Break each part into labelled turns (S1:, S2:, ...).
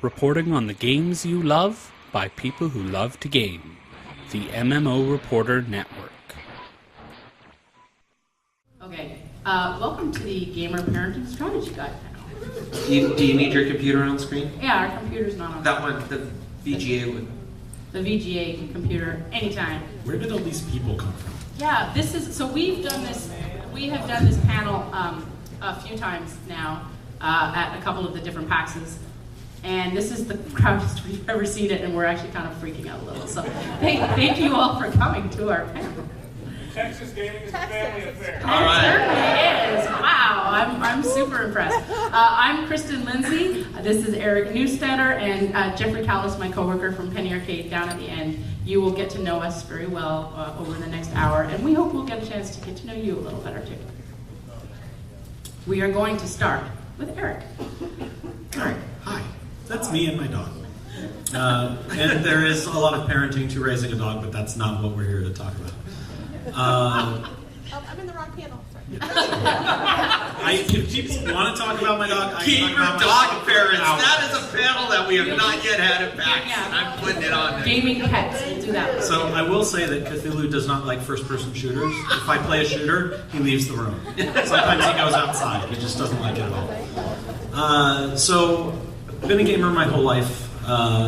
S1: reporting on the games you love by people who love to game. The MMO Reporter Network.
S2: Okay, welcome to the Gamer Parenting Strategy Guide panel.
S3: Do you need your computer on screen?
S2: Yeah, our computer's not on.
S3: That one, the VGA would.
S2: The VGA computer, anytime.
S4: Where did all these people come from?
S2: Yeah, this is, so we have done this panel a few times now at a couple of the different PAXs. And this is the proudest we've ever seen it, and we're actually kind of freaking out a little. So thank you all for coming to our panel.
S5: Texas gaming is a family affair.
S3: All right.
S2: It certainly is. Wow, I'm super impressed. I'm Kristin, Lindsay. This is Neustadter, and Jeffrey Kalles, my coworker from Penny Arcade, down at the end. You will get to know us very well over the next hour, and we hope we'll get a chance to get to know you a little better too. We are going to start with Eric.
S4: Eric, hi. That's me and my dog. And there is a lot of parenting to raising a dog, but that's not what we're here to talk about.
S6: I'm in the wrong panel.
S4: If people want to talk about my dog,
S3: Keep your dog parents. That is a panel that we have not yet had at PAX.
S2: Yeah.
S3: I'm putting it on there.
S2: Gaming pets, we'll do that.
S4: So I will say that Cthulhu does not like first-person shooters. If I play a shooter, he leaves the room. Sometimes he goes outside. He just doesn't like it at all. So I've been a gamer my whole life.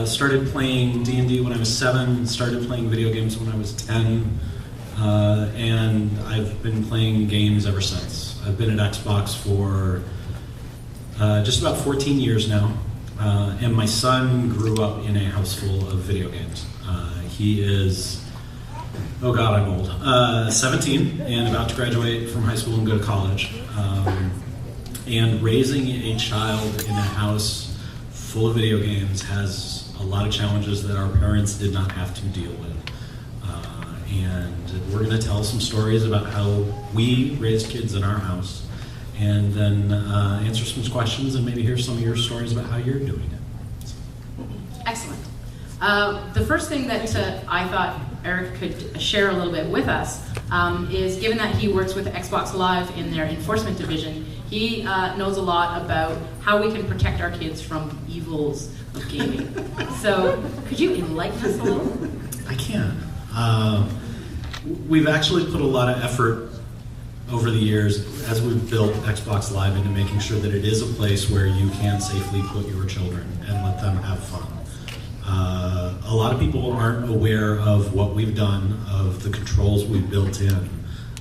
S4: Started playing D&D when I was 7. Started playing video games when I was 10. And I've been playing games ever since. I've been at Xbox for just about 14 years now, and my son grew up in a house full of video games. He is, oh god, I'm old, 17 and about to graduate from high school and go to college. And raising a child in a house full of video games has a lot of challenges that our parents did not have to deal with. And we're going to tell some stories about how we raised kids in our house, and then answer some questions and maybe hear some of your stories about how you're doing it.
S2: Excellent. The first thing that I thought Eric could share a little bit with us is, given that he works with Xbox Live in their enforcement division, he knows a lot about how we can protect our kids from evils of gaming. So could you enlighten us a little?
S4: I can. We've actually put a lot of effort over the years as we've built Xbox Live into making sure that it is a place where you can safely put your children and let them have fun. A lot of people aren't aware of what we've done, of the controls we've built in,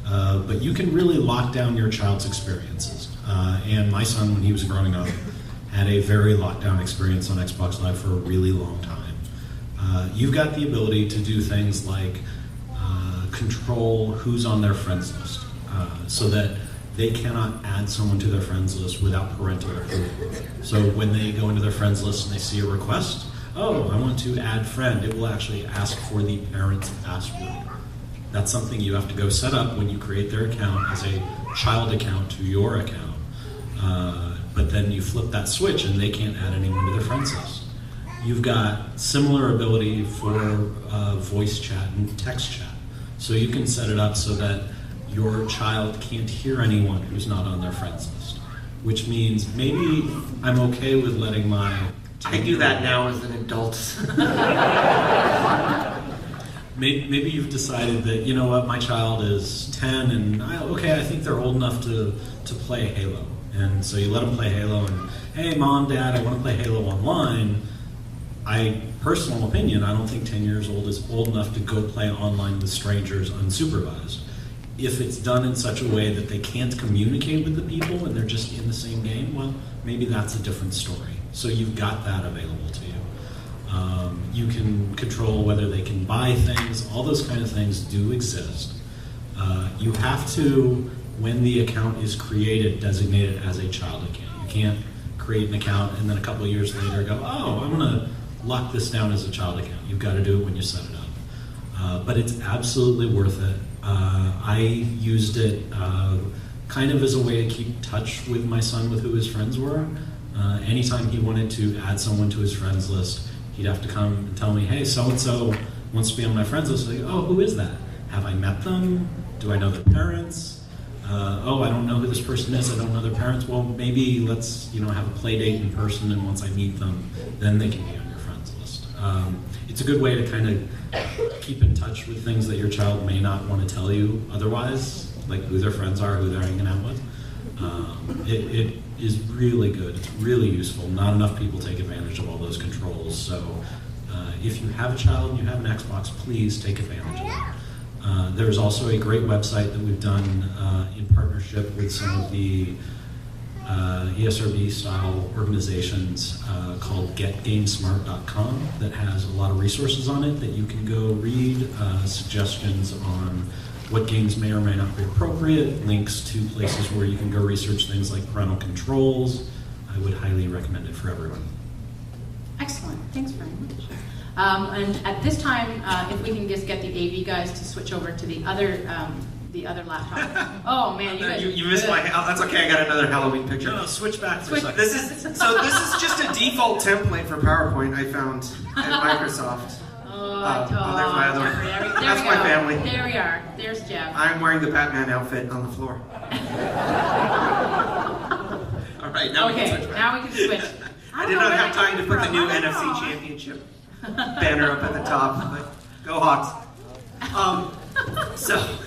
S4: but you can really lock down your child's experiences. And my son, when he was growing up, had a very locked down experience on Xbox Live for a really long time. You've got the ability to do things like control who's on their friends list, so that they cannot add someone to their friends list without parental approval. So when they go into their friends list and they see a request, oh, I want to add friend, it will actually ask for the parent's password. That's something you have to go set up when you create their account as a child account to your account. But then you flip that switch and they can't add anyone to their friends list. You've got similar ability for voice chat and text chat. So you can set it up so that your child can't hear anyone who's not on their friends list. Which means maybe I'm okay with letting my...
S3: I do that now as an adult.
S4: Maybe you've decided that, you know what, my child is 10 and I think they're old enough to play Halo. And so you let them play Halo and, hey, Mom, Dad, I want to play Halo online. Personal opinion, I don't think 10 years old is old enough to go play online with strangers unsupervised. If it's done in such a way that they can't communicate with the people and they're just in the same game, well, maybe that's a different story. So you've got that available to you. You can control whether they can buy things. All those kind of things do exist. You have to, when the account is created, designate it as a child account. You can't create an account and then a couple of years later go, oh, I'm going to lock this down as a child account. You've got to do it when you set it up. But it's absolutely worth it. I used it kind of as a way to keep touch with my son with who his friends were. Anytime he wanted to add someone to his friends list, he'd have to come and tell me, hey, so-and-so wants to be on my friends list. I go, oh, who is that? Have I met them? Do I know their parents? oh, I don't know who this person is, I don't know their parents, well, maybe let's have a play date in person, and once I meet them, then they can be on your friends list. It's a good way to kind of keep in touch with things that your child may not want to tell you otherwise, like who their friends are, who they're hanging out with. It is really good. It's really useful. Not enough people take advantage of all those controls. So if you have a child and you have an Xbox, please take advantage of it. There's also a great website that we've done in partnership with some of the ESRB-style organizations called getgamesmart.com that has a lot of resources on it that you can go read, suggestions on what games may or may not be appropriate, links to places where you can go research things like parental controls. I would highly recommend it for everyone.
S2: Excellent, thanks very much. And at this time, if we can just get the AV guys to switch over to the other laptop. Oh man,
S3: you missed my. That's okay. I got another Halloween picture.
S4: No, switch back for a second.
S3: This is just a default template for PowerPoint I found at Microsoft.
S2: There's
S3: my other one. That's my family.
S2: There we are. There's Jeff.
S3: I'm wearing the Batman outfit on the floor. All right, now we can switch back.
S2: Now we can switch.
S3: I did not have time to put the new NFC Championship banner up at the top. But go Hawks.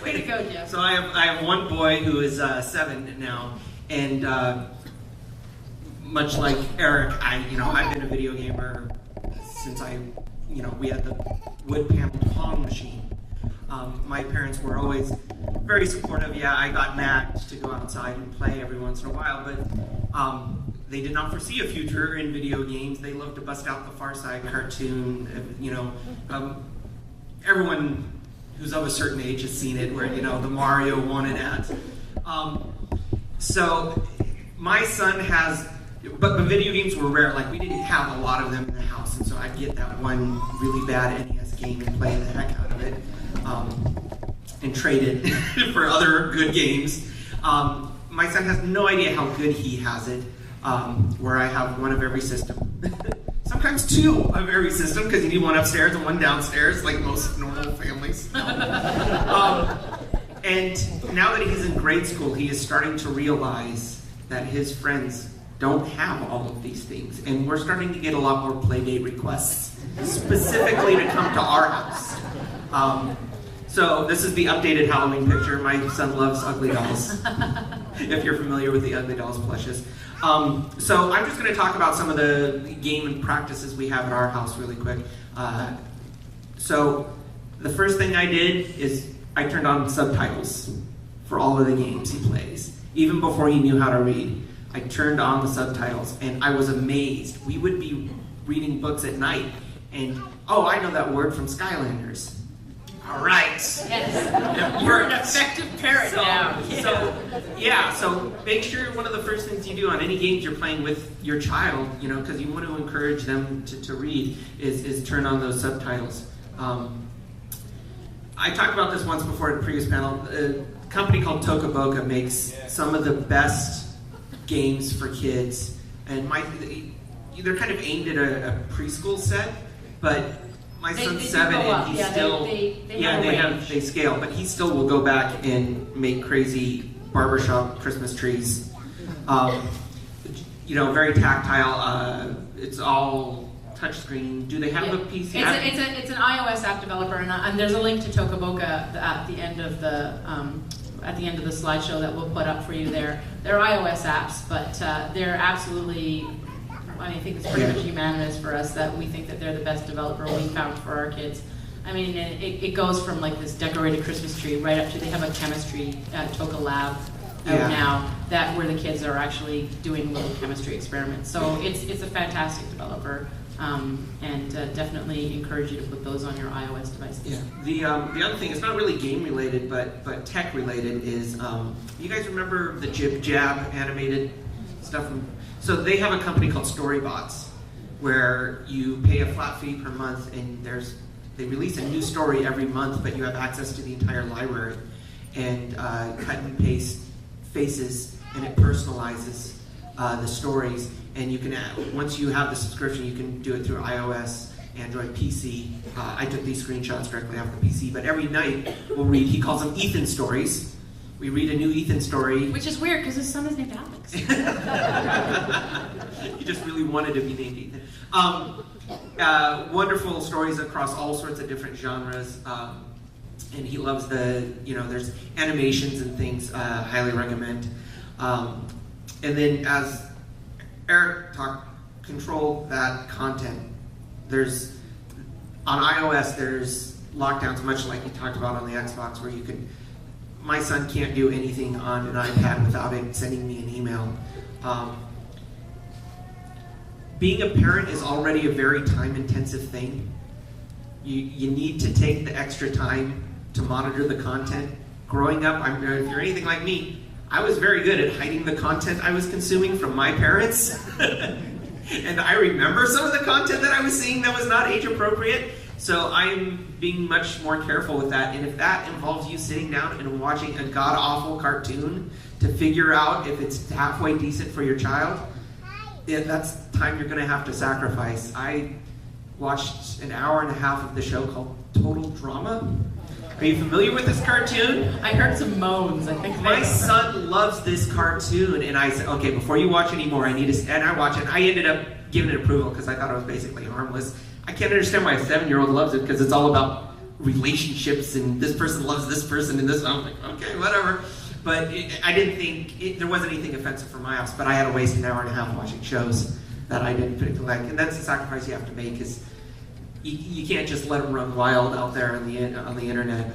S2: Way to go, Jeff.
S3: So I have one boy who is 7 now, and much like Eric, I've been a video gamer since we had the wood panel Pong machine. My parents were always very supportive. Yeah, I got nagged to go outside and play every once in a while, but they did not foresee a future in video games. They loved to bust out the Far Side cartoon. Everyone who's of a certain age has seen it, where the Mario 1 and at. So my son has, but the video games were rare. Like, we didn't have a lot of them in the house, and so I'd get that one really bad NES game and play the heck out of it, and trade it for other good games. My son has no idea how good he has it, where I have one of every system. Sometimes 2 of every system, because you need one upstairs and one downstairs, like most normal families. And now that he's in grade school, he is starting to realize that his friends don't have all of these things. And we're starting to get a lot more playdate requests, specifically to come to our house. So this is the updated Halloween picture. My son loves ugly dolls, if you're familiar with the ugly dolls plushes. So I'm just going to talk about some of the game and practices we have at our house really quick. So the first thing I did is I turned on subtitles for all of the games he plays. Even before he knew how to read, I turned on the subtitles, and I was amazed. We would be reading books at night, and I know that word from Skylanders. All right.
S2: Yes. You're an effective parent now.
S3: So make sure one of the first things you do on any games you're playing with your child, because you want to encourage them to read, is turn on those subtitles. I talked about this once before in a previous panel. A company called Tokaboka makes some of the best games for kids, and they're kind of aimed at a preschool set, but my son's 7 and he's still they scale, but he still will go back and make crazy barbershop Christmas trees. Very tactile. It's all touchscreen. Do they have a PC?
S2: It's an iOS app developer, and there's a link to Tokaboka at the end of the slideshow that we'll put up for you there. They're iOS apps, but they're absolutely. I think it's pretty much unanimous for us that we think that they're the best developer we found for our kids. I mean, it goes from like this decorated Christmas tree right up to, they have a chemistry Toka lab out now where the kids are actually doing little chemistry experiments. So it's a fantastic developer, and definitely encourage you to put those on your iOS devices.
S3: Yeah. The other thing, it's not really game related, but tech related, is you guys remember the Jib Jab animated stuff from? So they have a company called Storybots, where you pay a flat fee per month, and they release a new story every month, but you have access to the entire library, and cut and paste faces, and it personalizes the stories. And you can, once you have the subscription, you can do it through iOS, Android, PC. I took these screenshots directly off the PC, but every night we'll read. He calls them Ethan stories, we read a new Ethan story.
S2: Which is weird because his son is named Alex.
S3: He just really wanted to be named Ethan. Wonderful stories across all sorts of different genres. And he loves there's animations and things, highly recommend. And then as Eric talked, control that content. On iOS, there's lockdowns, much like you talked about on the Xbox, where my son can't do anything on an iPad without it sending me an email. Being a parent is already a very time-intensive thing. You need to take the extra time to monitor the content. Growing up, if you're anything like me, I was very good at hiding the content I was consuming from my parents. And I remember some of the content that I was seeing that was not age appropriate. So I'm being much more careful with that. And if that involves you sitting down and watching a god-awful cartoon to figure out if it's halfway decent for your child, that's time you're going to have to sacrifice. I watched an hour and a half of the show called Total Drama. Are you familiar with this cartoon?
S2: I heard some moans, I think.
S3: My son loves this cartoon, and I said, okay, before you watch anymore, and I watch it. I ended up giving it approval because I thought it was basically harmless. I can't understand why a 7-year-old loves it because it's all about relationships, and this person loves this person, and this. I'm like, okay, whatever. But I didn't think there wasn't anything offensive for my house, but I had to waste an hour and a half watching shows that I didn't particularly like, and that's the sacrifice you have to make. Is you can't just let them run wild out there on the internet.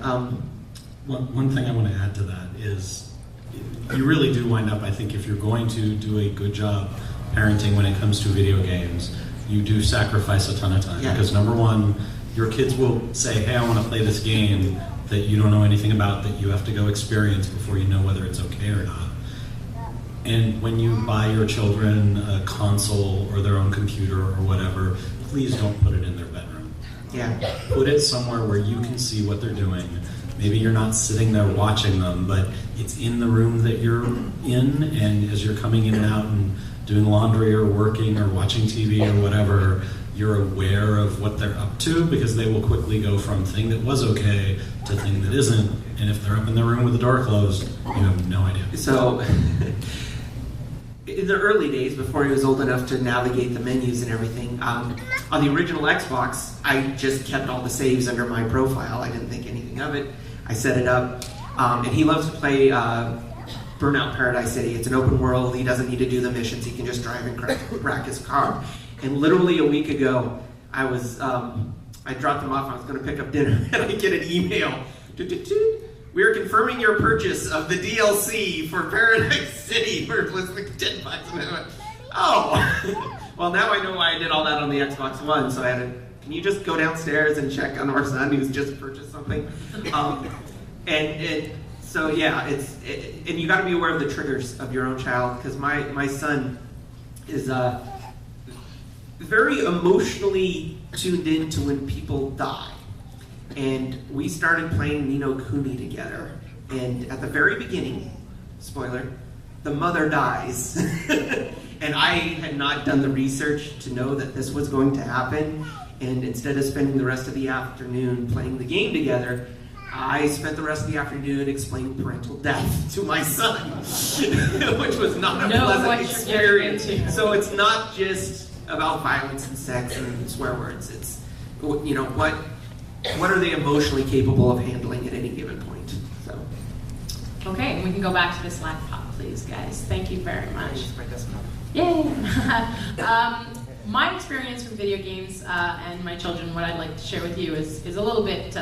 S4: One thing I want to add to that is you really do wind up, I think, if you're going to do a good job parenting when it comes to video games, you do sacrifice a ton of time.
S3: Yeah.
S4: Because number one, your kids will say, hey, I want to play this game that you don't know anything about, that you have to go experience before you know whether it's okay or not. And when you buy your children a console or their own computer or whatever, please don't put it in their bedroom.
S3: Yeah.
S4: Put it somewhere where you can see what they're doing. Maybe you're not sitting there watching them, but it's in the room that you're in, and as you're coming in and out and doing laundry or working or watching TV or whatever, you're aware of what they're up to, because they will quickly go from thing that was okay to thing that isn't. And if they're up in their room with the door closed, you have no idea.
S3: So, in the early days, before he was old enough to navigate the menus and everything, on the original Xbox, I just kept all the saves under my profile. I didn't think anything of it. I set it up, and he loves to play Burnout Paradise City. It's an open world. He doesn't need to do the missions. He can just drive and rack his car. And literally a week ago, I dropped him off. I was going to pick up dinner, and I get an email. We are confirming your purchase of the DLC for Paradise City for like $10. And I went, oh, well, now I know why I did all that on the Xbox One. So I had to, can you just go downstairs and check on our son who's just purchased something? So yeah, and you got to be aware of the triggers of your own child, because my son is very emotionally tuned in to when people die. And we started playing Ni no Kuni together. And at the very beginning, spoiler, the mother dies. And I had not done the research to know that this was going to happen. And instead of spending the rest of the afternoon playing the game together, I spent the rest of the afternoon explaining parental death to my son, which was not a pleasant experience. So it's not just about violence and sex and swear words. It's, you know, what are they emotionally capable of handling at any given point? So.
S2: Okay, and we can go back to this laptop, please, guys. Thank you very much. Yay! My experience with video games and my children, what I'd like to share with you is a little bit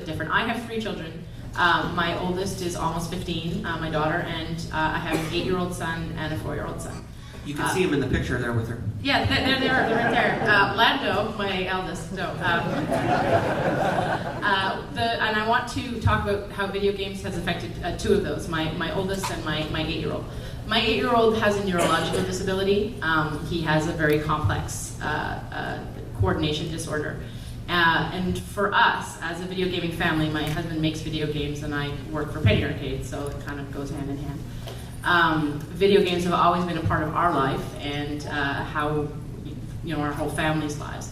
S2: different. I have 3 children. My oldest is almost 15, my daughter, and I have an 8-year-old son and a 4-year-old son.
S3: You can see him in the picture there with her.
S2: Yeah, they're right there. Lando, my eldest. So, and I want to talk about how video games has affected 2 of those, my oldest and my 8-year-old. My 8-year-old has a neurological disability. He has a very complex coordination disorder. And for us, as a video gaming family, my husband makes video games and I work for Penny Arcade, so it kind of goes hand in hand. Video games have always been a part of our life and how, you know, our whole family's lives.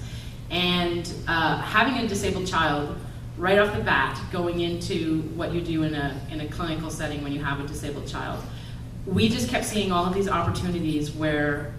S2: And having a disabled child right off the bat, going into what you do in a clinical setting when you have a disabled child. We just kept seeing all of these opportunities where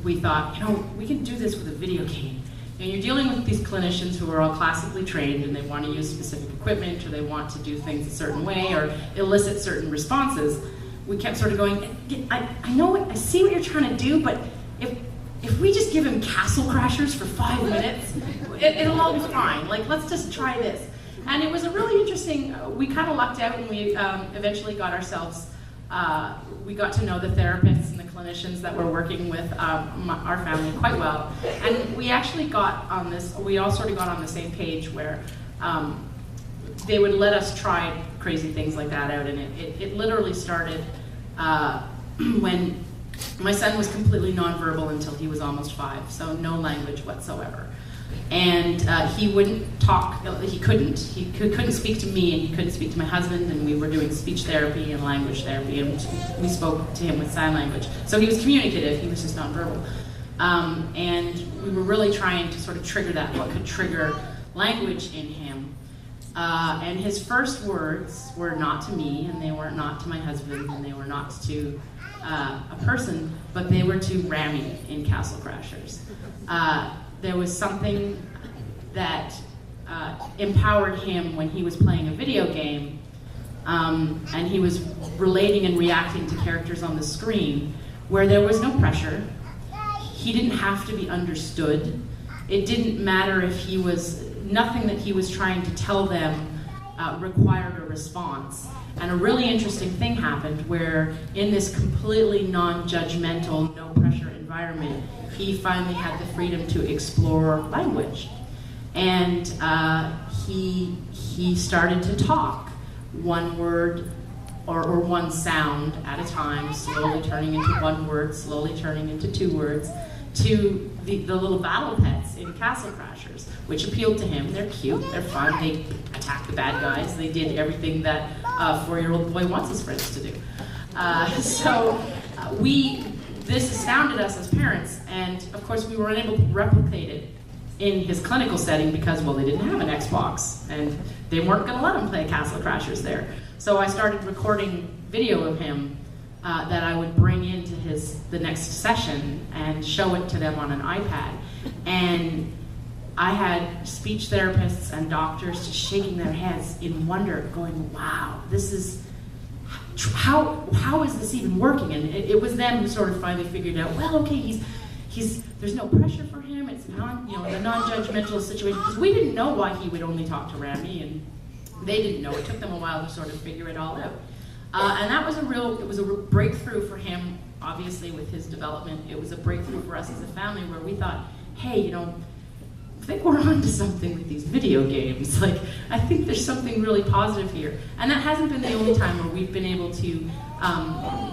S2: we thought, we can do this with a video game. And you're dealing with these clinicians who are all classically trained and they want to use specific equipment or they want to do things a certain way or elicit certain responses. We kept sort of going, I know I see what you're trying to do, but if we just give him Castle Crashers for 5 minutes, it'll all be fine. Like, let's just try this. And it was a really interesting, we kind of lucked out and we eventually got ourselves, we got to know the therapists and the clinicians that were working with our family quite well. And we actually got on this, we all sort of got on the same page where they would let us try crazy things like that out. And it literally started when my son was completely nonverbal until he was almost 5, so no language whatsoever. And he wouldn't talk, he couldn't speak to me and he couldn't speak to my husband, and we were doing speech therapy and language therapy and we spoke to him with sign language. So he was communicative, he was just nonverbal. And we were really trying to sort of trigger that, what could trigger language in him. And his first words were not to me, and they were not to my husband, and they were not to a person, but they were to Rami in Castle Crashers. There was something that empowered him when he was playing a video game, and he was relating and reacting to characters on the screen, where there was no pressure. He didn't have to be understood. It didn't matter if he was, nothing that he was trying to tell them required a response. And a really interesting thing happened where in this completely non-judgmental, no-pressure environment, he finally had the freedom to explore language. And he started to talk one word or one sound at a time, slowly turning into one word, slowly turning into 2 words, to the little battle pets in Castle Crashers, which appealed to him. They're cute, they're fun, they attack the bad guys, they did everything that a 4-year-old boy wants his friends to do. This astounded us as parents, and of course we were unable to replicate it in his clinical setting because, well, they didn't have an Xbox, and they weren't going to let him play Castle Crashers there. So I started recording video of him that I would bring into the next session and show it to them on an iPad. And I had speech therapists and doctors just shaking their heads in wonder, going, wow, this is, how is this even working? And it was them who sort of finally figured out, well, okay, there's no pressure for him, it's the non-judgmental situation, because we didn't know why he would only talk to Rami, and they didn't know. It took them a while to sort of figure it all out. And that was it was a breakthrough for him, obviously, with his development. It was a breakthrough for us as a family where we thought, hey, I think we're onto something with these video games. Like, I think there's something really positive here. And that hasn't been the only time where we've been able to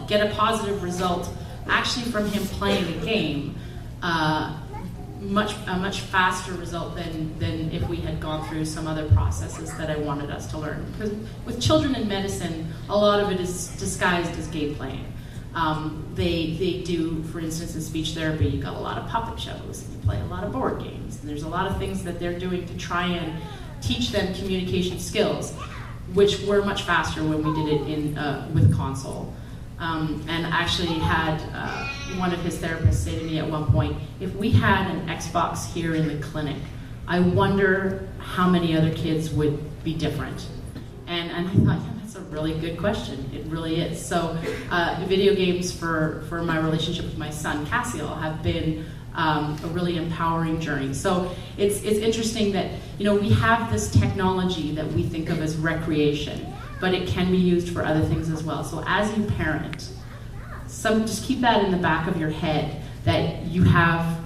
S2: get a positive result, actually from him playing a game, a much faster result than if we had gone through some other processes that I wanted us to learn. Because with children in medicine, a lot of it is disguised as game playing. They do, for instance, in speech therapy, you've got a lot of puppet shows, and you play a lot of board games, and there's a lot of things that they're doing to try and teach them communication skills, which were much faster when we did it with console. And actually had one of his therapists say to me at one point, if we had an Xbox here in the clinic, I wonder how many other kids would be different. And I thought, yeah, that's a really good question. It really is. So video games for my relationship with my son, Cassiel, have been a really empowering journey. So it's interesting that, we have this technology that we think of as recreation, but it can be used for other things as well. So as you parent, just keep that in the back of your head, that you have,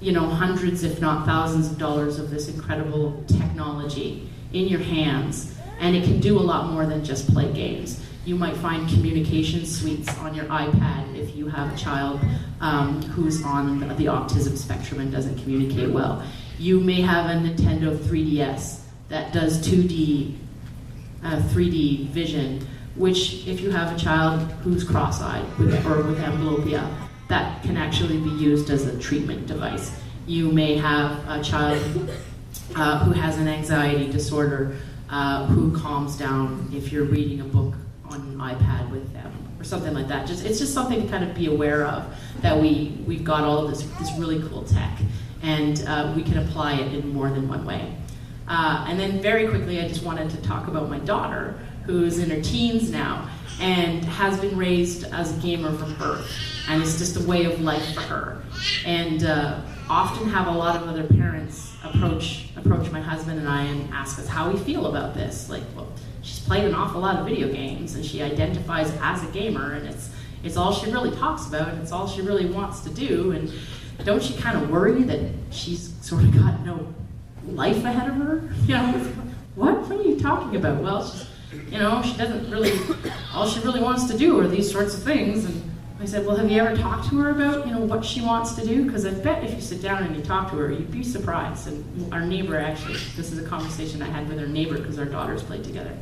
S2: hundreds, if not thousands of dollars of this incredible technology in your hands, and it can do a lot more than just play games. You might find communication suites on your iPad if you have a child who's on the autism spectrum and doesn't communicate well. You may have a Nintendo 3DS that does 2D 3D vision, which if you have a child who's cross-eyed or with amblyopia, that can actually be used as a treatment device. You may have a child who has an anxiety disorder, who calms down if you're reading a book on an iPad with them, or something like that. It's just something to kind of be aware of, that we've got all of this really cool tech, and we can apply it in more than one way. And then very quickly, I just wanted to talk about my daughter, who's in her teens now, and has been raised as a gamer from birth, and it's just a way of life for her. And often have a lot of other parents approach my husband and I and ask us how we feel about this. Like, well, she's played an awful lot of video games, and she identifies as a gamer, and it's all she really talks about, and it's all she really wants to do. And don't you kind of worry that she's sort of got no life ahead of her? You know, what are you talking about? Well, she doesn't really, all she really wants to do are these sorts of things. And I said, well, have you ever talked to her about, what she wants to do? Because I bet if you sit down and you talk to her, you'd be surprised. And our neighbor, actually, this is a conversation I had with her neighbor because our daughters played together.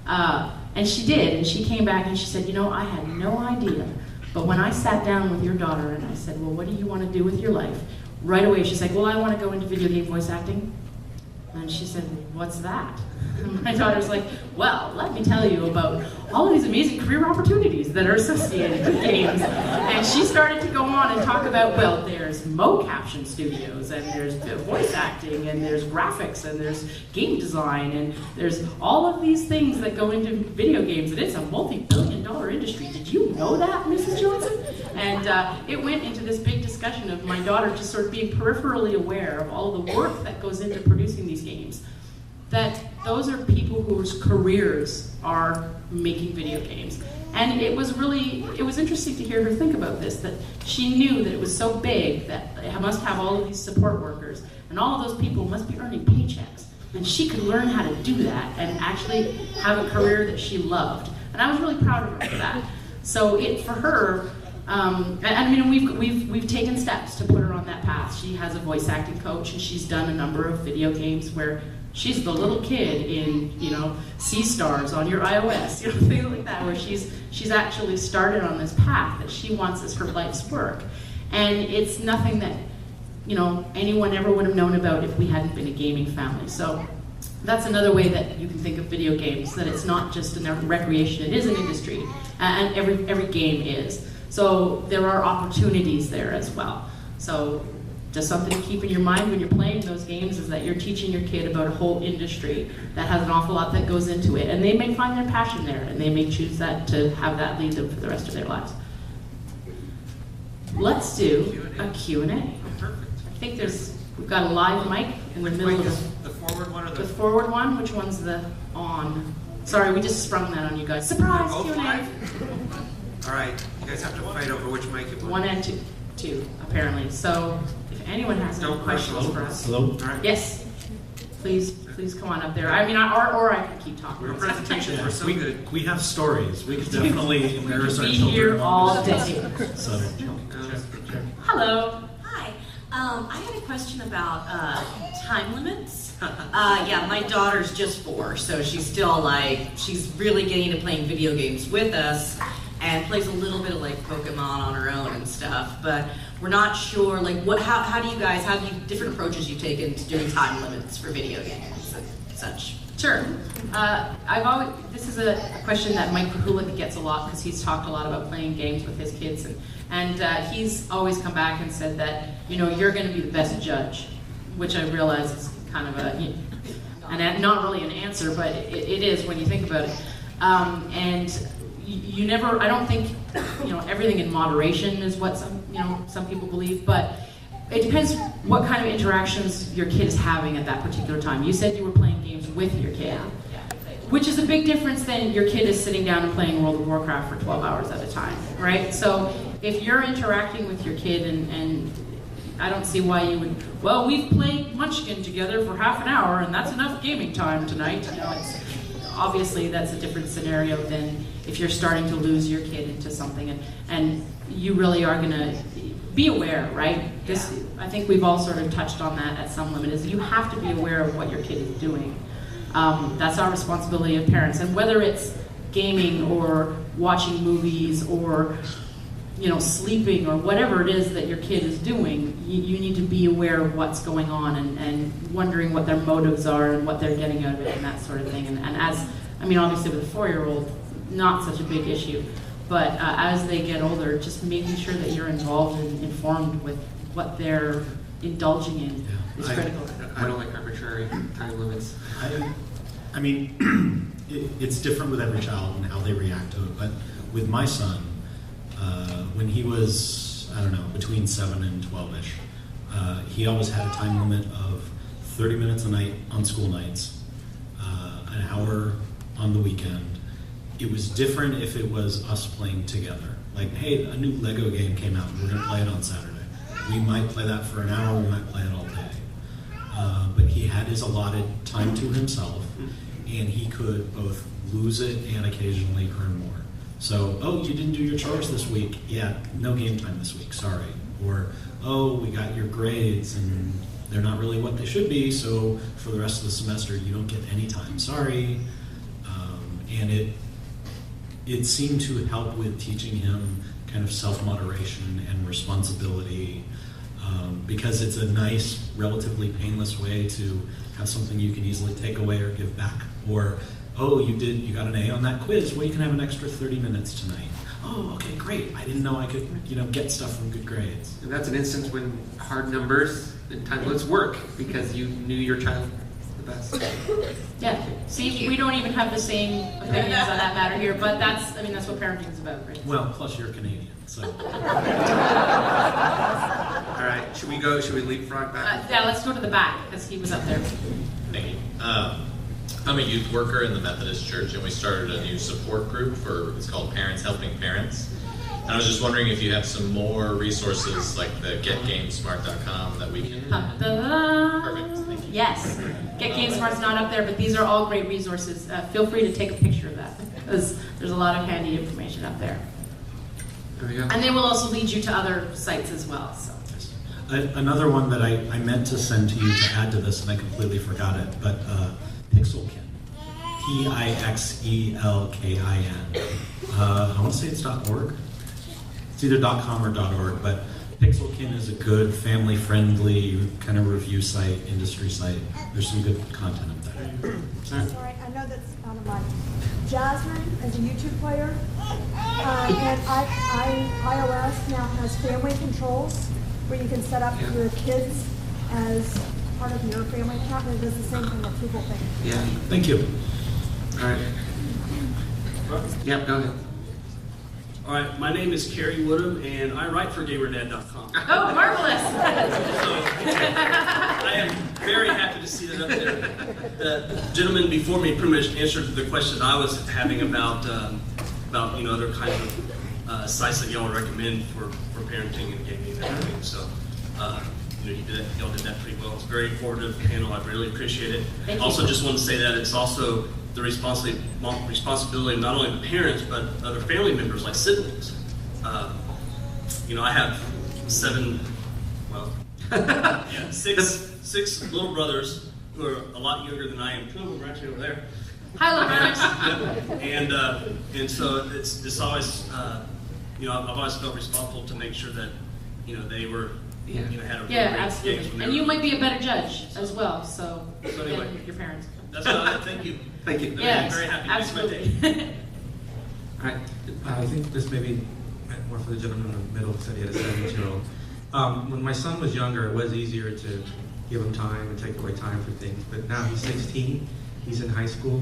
S2: And she did, and she came back and she said, I had no idea. But when I sat down with your daughter and I said, well, what do you want to do with your life? Right away, she's like, well, I want to go into video game voice acting. And she said, what's that? And my daughter's like, well, let me tell you about all of these amazing career opportunities that are associated with games. And she started to go on and talk about, well, there's mocaption studios, and there's voice acting, and there's graphics, and there's game design, and there's all of these things that go into video games, and it's a multi-billion-dollar industry. Did you know that, Mrs. Johnson? And it went into this big discussion of my daughter just sort of being peripherally aware of all of the work that goes into producing these games. That those are people whose careers are making video games. And it was interesting to hear her think about this, that she knew that it was so big that it must have all of these support workers, and all of those people must be earning paychecks. And she could learn how to do that and actually have a career that she loved. And I was really proud of her for that. So for her, we've taken steps to put her on that path. She has a voice acting coach, and she's done a number of video games where she's the little kid in, Sea Stars on your iOS, things like that, where she's actually started on this path that she wants as her life's work. And it's nothing that, anyone ever would have known about if we hadn't been a gaming family. So that's another way that you can think of video games, that it's not just a recreation, it is an industry, and every game is. So there are opportunities there as well. So just something to keep in your mind when you're playing those games is that you're teaching your kid about a whole industry that has an awful lot that goes into it. And they may find their passion there, and they may choose that to have that lead them for the rest of their lives. Let's do a Q&A.
S3: Perfect.
S2: I think we've got a live mic in the middle of
S3: the forward one or
S2: the forward one. Which one's the on? Sorry, we just sprung that on you guys. Surprise
S3: both
S2: Q&A.
S3: live? All right, you guys have to fight over which mic you want.
S2: One and two, apparently. So if anyone has any questions for us.
S4: Hello?
S3: All right.
S2: Yes, please come on up there. Or I can keep talking.
S3: Your presentations were so good.
S4: We have stories. We could definitely embarrass our
S2: Be
S4: children.
S2: here all day.
S4: So,
S2: Hello.
S6: Hi. I had a question about time limits. Yeah, my daughter's just 4, so she's still she's really getting into playing video games with us and plays a little bit of Pokemon on her own and stuff, but we're not sure how do you guys have different approaches you've taken to doing time limits for video games and such?
S2: Sure. This is a question that Mike Pahulik gets a lot because he's talked a lot about playing games with his kids, and he's always come back and said that you're going to be the best judge, which I realize is kind of not really an answer, but it is when you think about it. And you never. I don't think everything in moderation is what some people believe, but it depends what kind of interactions your kid is having at that particular time. You said you were playing games with your kid, which is a big difference than your kid is sitting down and playing World of Warcraft for 12 hours at a time, right? So if you're interacting with your kid and I don't see why you would, well, we've played Munchkin together for half an hour and that's enough gaming time tonight. Obviously that's a different scenario than if you're starting to lose your kid into something and you really are gonna be aware, right? I think we've all sort of touched on that at some limit, is you have to be aware of what your kid is doing. That's our responsibility as parents, and whether it's gaming or watching movies or sleeping or whatever it is that your kid is doing, you need to be aware of what's going on and wondering what their motives are and what they're getting out of it and that sort of thing. And obviously with a 4-year-old, not such a big issue. But as they get older, just making sure that you're involved and informed with what they're indulging in is critical.
S3: I don't like arbitrary time limits.
S4: It's different with every child and how they react to it. But with my son, when he was, between 7 and 12-ish, he always had a time limit of 30 minutes a night on school nights, an hour on the weekend. It was different if it was us playing together. Like, hey, a new Lego game came out, we're gonna play it on Saturday. We might play that for an hour, we might play it all day. But he had his allotted time to himself, and he could both lose it and occasionally earn more. So, oh, you didn't do your chores this week. Yeah, no game time this week, sorry. Or, oh, we got your grades and they're not really what they should be, so for the rest of the semester you don't get any time, sorry. And it seemed to help with teaching him kind of self-moderation and responsibility, because it's a nice, relatively painless way to have something you can easily take away or give back. Or, oh, you got an A on that quiz, well, you can have an extra 30 minutes tonight. Oh, okay, great. I didn't know I could, get stuff from good grades.
S3: And that's an instance when hard numbers and time limits work because you knew your child the best.
S2: Yeah. See, we don't even have the same opinions on that matter here, but that's what parenting is about, right?
S4: Well, plus you're Canadian, so.
S3: All right, should we leapfrog back?
S2: Yeah, let's go to the back because he was up there.
S7: Thank you. I'm a youth worker in the Methodist Church, and we started a new support group it's called Parents Helping Parents. And I was just wondering if you have some more resources like the getgamesmart.com that we can... Perfect, thank you.
S2: Yes. Get GameSmart's not up there, but these are all great resources. Feel free to take a picture of that because there's a lot of handy information up there.
S3: There we go.
S2: And they will also lead you to other sites as well. So.
S4: Another one that I meant to send to you to add to this, and I completely forgot it, but Pixelkin. Pixelkin. I want to say it's .org. It's either .com or .org, but Pixelkin is a good family-friendly kind of review site, industry site. There's some good content up there.
S8: Sorry, I know that's out of my. Jasmine is a YouTube player, and iOS now has family controls where you can set up your kids as part of your family account, and it does the same thing that people think.
S3: Yeah.
S4: Thank you.
S3: All right. Yeah, go ahead.
S9: All right, my name is Kerry Woodham, and I write for GamerDad.com.
S2: Oh, marvelous!
S9: I am very happy to see that up there. The gentleman before me pretty much answered the question I was having about other kinds of sites that y'all would recommend for parenting and gaming and everything. So, y'all did that pretty well. It's a very informative panel. I really appreciate it.
S2: Thank you.
S9: Also, just want to say that it's also the responsibility of not only the parents, but other family members like siblings. I have six little brothers who are a lot younger than I am. Two of them are actually over there.
S2: Hi, little brothers.
S9: And so it's always, I've always felt responsible to make sure that, they were, had a
S2: Yeah,
S9: great
S2: absolutely.
S9: games when they
S2: And
S9: were-
S2: you might be a better judge as well, so
S9: anyway.
S2: than your parents.
S9: That's about it. Thank you.
S3: Thank you.
S2: Yes,
S9: very happy to make my day.
S2: absolutely.
S3: All right.
S10: I think this may be more for the gentleman in the middle, said he had a 7-year-old. When my son was younger, it was easier to give him time and take away time for things. But now he's 16, he's in high school,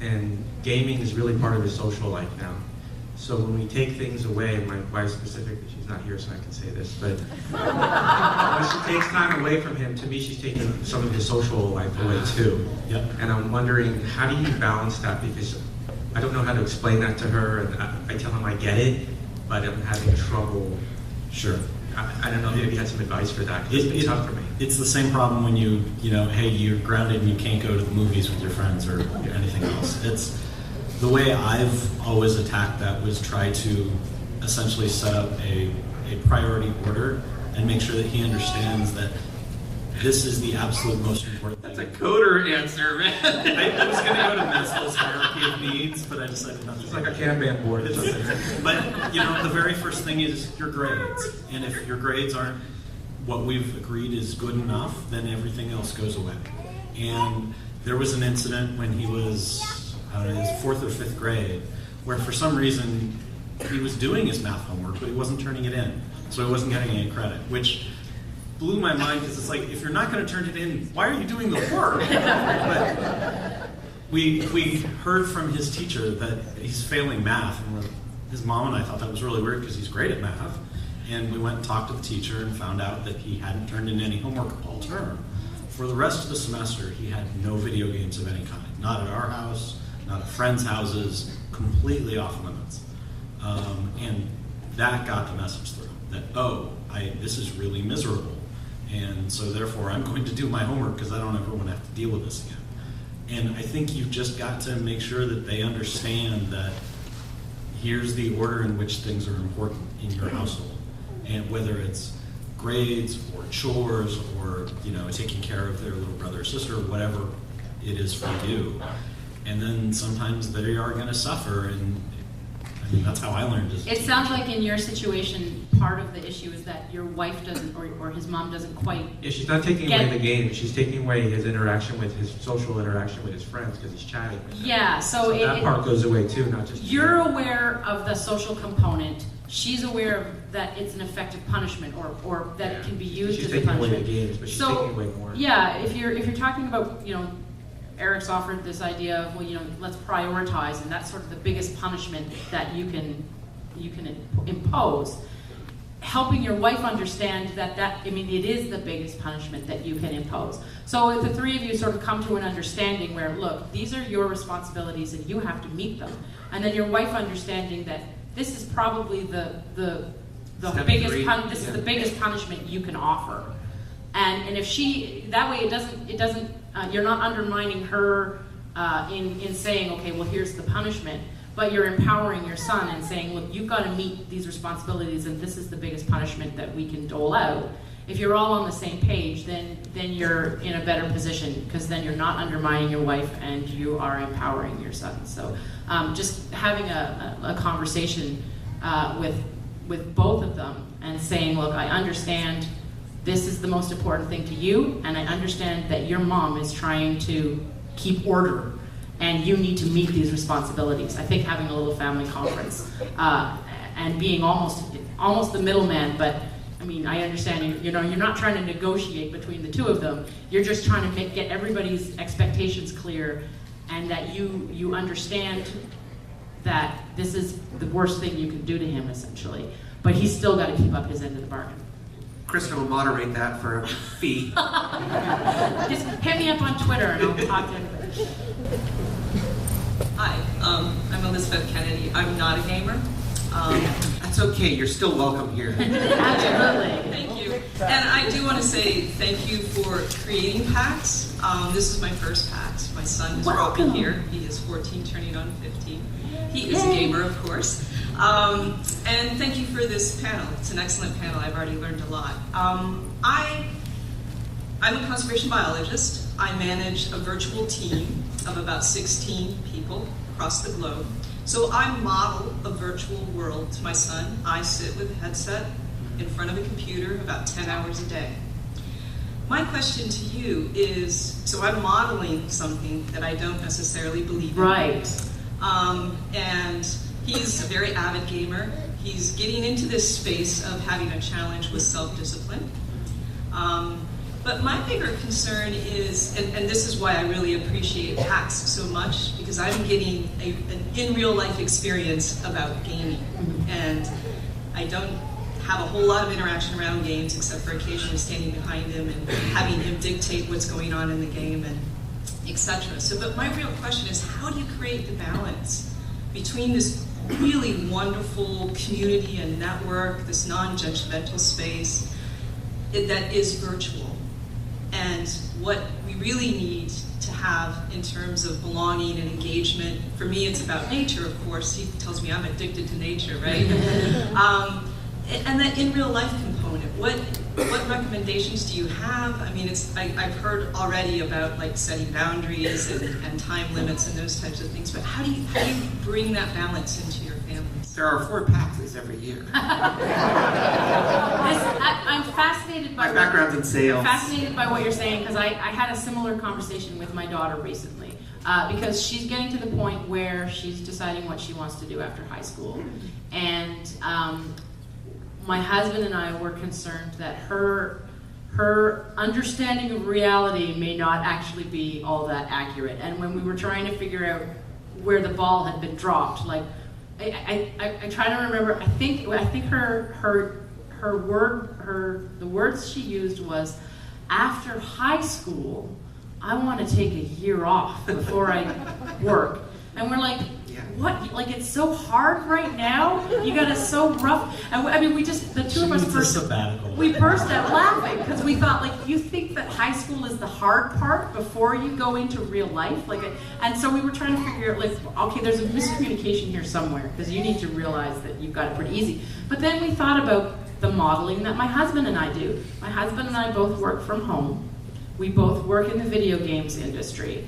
S10: and gaming is really part of his social life now. So when we take things away, my wife specifically, she's not here so I can say this, but when she takes time away from him, to me she's taking some of his social life away too.
S4: Yep.
S10: And I'm wondering, how do you balance that? Because I don't know how to explain that to her, and I tell him I get it, but I'm having trouble.
S4: Sure.
S10: I don't know, maybe you had some advice for that, because it's been tough for me.
S4: It's the same problem when hey, you're grounded and you can't go to the movies with your friends or anything else. It's the way I've always attacked that was try to essentially set up a priority order and make sure that he understands that this is the absolute most important thing.
S3: That's a coder answer, man.
S4: I was going to go to Maslow's hierarchy of needs, but I decided not to.
S10: It's like a Kanban board or something.
S4: But, the very first thing is your grades. And if your grades aren't what we've agreed is good enough, then everything else goes away. And there was an incident when he was, his 4th or 5th grade, where for some reason he was doing his math homework, but he wasn't turning it in. So he wasn't getting any credit, which blew my mind, because it's like, if you're not going to turn it in, why are you doing the work? But we heard from his teacher that he's failing math, and his mom and I thought that was really weird because he's great at math. And we went and talked to the teacher and found out that he hadn't turned in any homework all term. For the rest of the semester, he had no video games of any kind. Not at our house, not at friends' houses, completely off limits. And that got the message through, that, this is really miserable. And so therefore I'm going to do my homework because I don't ever want to have to deal with this again. And I think you've just got to make sure that they understand that here's the order in which things are important in your household. And whether it's grades or chores or taking care of their little brother or sister, whatever it is for you. And then sometimes they are going to suffer, and that's how I learned.
S2: It sounds like in your situation, part of the issue is that your wife doesn't, or his mom doesn't quite.
S10: Yeah, she's not taking away the game. She's taking away his interaction with his social interaction with his friends because he's chatting with them.
S2: Yeah, so
S10: that part goes away too, not just.
S2: You're aware of the social component. She's aware that it's an effective punishment, or that it can be used as a punishment. She's taking away the games,
S10: but she's taking away more.
S2: Yeah, if you're talking about, Eric's offered this idea of, let's prioritize, and that's sort of the biggest punishment that you can impose. Helping your wife understand that it is the biggest punishment that you can impose. So if the three of you sort of come to an understanding where, look, these are your responsibilities and you have to meet them, and then your wife understanding that this is probably the biggest is the biggest punishment you can offer, and if she that way it doesn't. You're not undermining her in saying, okay, well, here's the punishment, but you're empowering your son and saying, look, you've got to meet these responsibilities, and this is the biggest punishment that we can dole out. If you're all on the same page, then you're in a better position, because then you're not undermining your wife and you are empowering your son. So just having a conversation with both of them and saying, look, I understand this is the most important thing to you, and I understand that your mom is trying to keep order, and you need to meet these responsibilities. I think having a little family conference and being almost the middleman, but I understand you're not trying to negotiate between the two of them. You're just trying to get everybody's expectations clear, and that you understand that this is the worst thing you can do to him, essentially. But he's still got to keep up his end of the bargain.
S3: Kristin will moderate that for a fee.
S2: Just hit me up on Twitter and I'll talk to everybody.
S11: Hi, I'm Elizabeth Kennedy. I'm not a gamer.
S3: That's okay, you're still welcome here.
S2: Absolutely.
S11: Thank you. And I do want to say thank you for creating PAX. This is my first PAX. My son is walking here. He is 14, turning on 15. He is a gamer, of course. And thank you for this panel. It's an excellent panel. I've already learned a lot. I'm a conservation biologist. I manage a virtual team of about 16 people across the globe. So I model a virtual world to my son. I sit with a headset in front of a computer about 10 hours a day. My question to you is, so I'm modeling something that I don't necessarily believe in.
S2: Right.
S11: And he's a very avid gamer. He's getting into this space of having a challenge with self-discipline. But my bigger concern is, and this is why I really appreciate PAX so much, because I'm getting an in real life experience about gaming. And I don't have a whole lot of interaction around games, except for occasionally standing behind him and having him dictate what's going on in the game, and etc. So, but my real question is, how do you create the balance between this really wonderful community and network, this non-judgmental space that is virtual, and what we really need to have in terms of belonging and engagement? For me, it's about nature, of course. He tells me I'm addicted to nature, right? And that in real life component. component. What recommendations do you have? I mean, I've heard already about like setting boundaries and time limits and those types of things, but how do you bring that balance into your families?
S3: There are 4 PAXs every year.
S2: I'm fascinated by
S3: my background's in sales.
S2: Fascinated by what you're saying, because I had a similar conversation with my daughter recently, because she's getting to the point where she's deciding what she wants to do after high school, and my husband and I were concerned that her understanding of reality may not actually be all that accurate. And when we were trying to figure out where the ball had been dropped, like I try to remember. I think the words she used was, after high school, I want to take a year off before I work. And we're like, what? Like, it's so hard right now? You got it so rough? And I mean, the two of us burst out laughing, because we thought, like, you think that high school is the hard part before you go into real life? And so we were trying to figure out, like, okay, there's a miscommunication here somewhere, because you need to realize that you've got it pretty easy. But then we thought about the modeling that my husband and I do. My husband and I both work from home. We both work in the video games industry.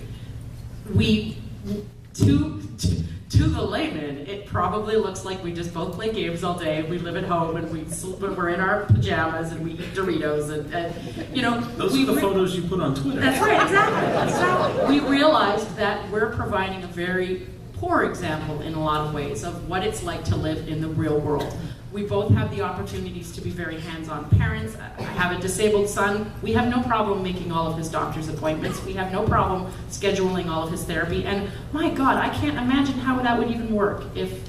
S2: To the layman, it probably looks like we just both play games all day. We live at home and we're in our pajamas and we eat Doritos and you know.
S4: Those are the photos you put on Twitter.
S2: That's right, exactly. We realized that we're providing a very poor example in a lot of ways of what it's like to live in the real world. We both have the opportunities to be very hands-on parents. I have a disabled son. We have no problem making all of his doctor's appointments. We have no problem scheduling all of his therapy. And my God, I can't imagine how that would even work if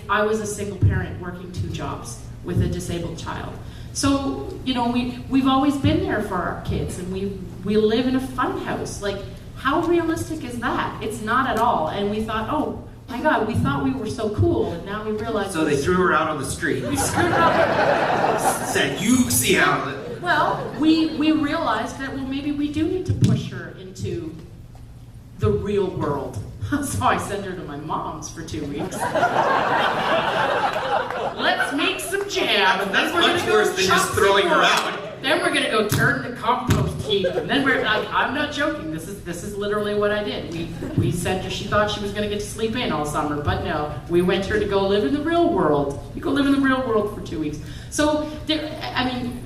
S2: I was a single parent working 2 jobs with a disabled child. So, you know, we've always been there for our kids, and we live in a fun house. Like, how realistic is that? It's not at all. And we thought, oh, my God, we thought we were so cool, and now we realize...
S3: So they threw her out on the street.
S2: We screwed her up.
S3: Said, you see how...
S2: Well, we realized that, well, maybe we do need to push her into the real world. So I sent her to my mom's for 2 weeks. Let's make some jam. And
S3: That's much worse than just throwing her out.
S2: Then we're gonna go turn the compost heap, and then we're like, I'm not joking. This is literally what I did. We sent her. She thought she was gonna get to sleep in all summer, but no. We went her to go live in the real world. You go live in the real world for 2 weeks. So I mean,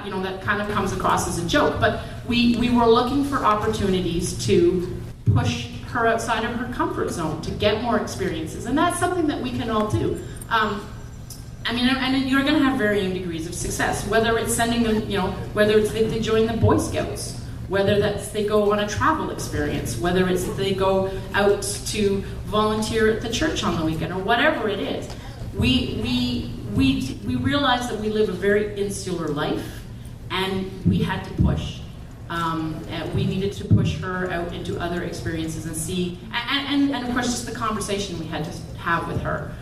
S2: you know, that kind of comes across as a joke, but we were looking for opportunities to push her outside of her comfort zone to get more experiences, and that's something that we can all do. I mean, and you're going to have varying degrees of success, whether it's sending them, you know, whether it's they join the Boy Scouts, whether that's they go on a travel experience, whether it's they go out to volunteer at the church on the weekend, or whatever it is. We realize that we live a very insular life, and we had to push. And we needed to push her out into other experiences and see, and of course, just the conversation we had to have with her.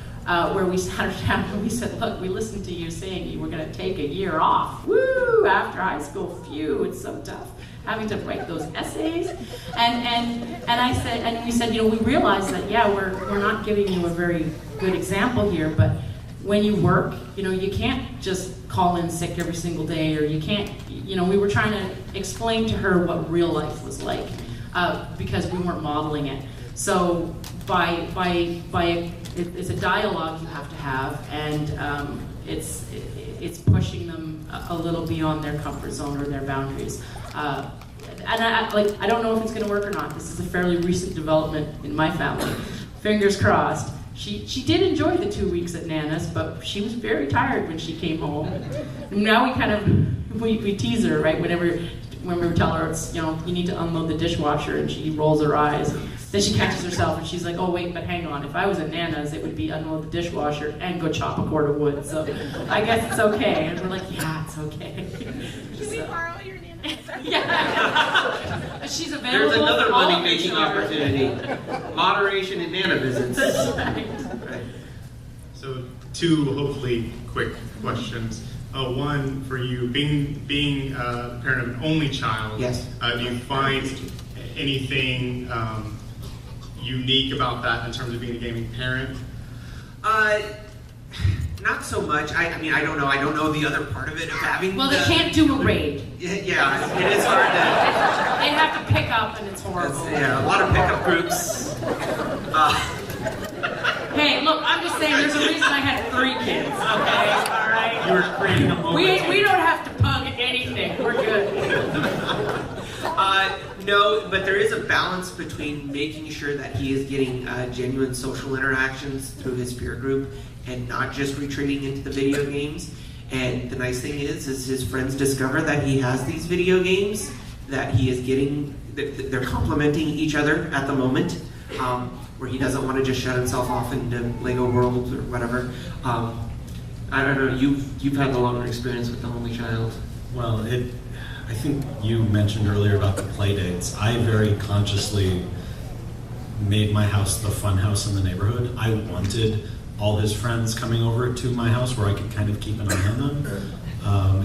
S2: Where we sat her down and we said, look, we listened to you saying you were going to take a year off. Woo! After high school, phew, it's so tough having to write those essays. And I said, and we said, you know, we realized that, yeah, we're not giving you a very good example here, but when you work, you know, you can't just call in sick every single day, or you can't, you know, we were trying to explain to her what real life was like, because we weren't modeling it. So it's a dialogue you have to have, and it's pushing them a little beyond their comfort zone or their boundaries. And I don't know if it's going to work or not. This is a fairly recent development in my family. Fingers crossed. She did enjoy the 2 weeks at Nana's, but she was very tired when she came home. And now we tease her, right? When we tell her, it's, you know, you need to unload the dishwasher, and she rolls her eyes. Then she catches herself and she's like, oh wait, but hang on, if I was at Nana's, it would be unload the dishwasher and go chop a cord of wood. So I guess it's okay. And we're like, yeah, it's okay.
S12: Can we borrow your Nana's?
S2: Yeah. She's available.
S3: There's another money-making opportunity. Moderation and Nana visits.
S2: That's right.
S13: So 2 hopefully quick questions. One for you, being a parent of an only child.
S3: Yes.
S13: Do you find anything unique about that in terms of being a gaming parent?
S3: Not so much. I mean, I don't know. I don't know the other part of it of having.
S2: Well, they can't do a raid.
S3: Yeah, it is hard to.
S2: They have to pick up, and it's horrible.
S3: Yeah, a lot of pickup groups.
S2: Hey, look, I'm just saying. There's a reason I had 3 kids. Okay, all right.
S4: You were creating a moment.
S2: We don't have to pug anything. We're good.
S3: No, but there is a balance between making sure that he is getting genuine social interactions through his peer group and not just retreating into the video games. And the nice thing is his friends discover that he has these video games, that he is getting, they're complementing each other at the moment, where he doesn't want to just shut himself off into Lego World or whatever. I don't know, you've had the longer experience with the only child.
S4: Well, I think you mentioned earlier about the play dates. I very consciously made my house the fun house in the neighborhood. I wanted all his friends coming over to my house where I could kind of keep an eye on them.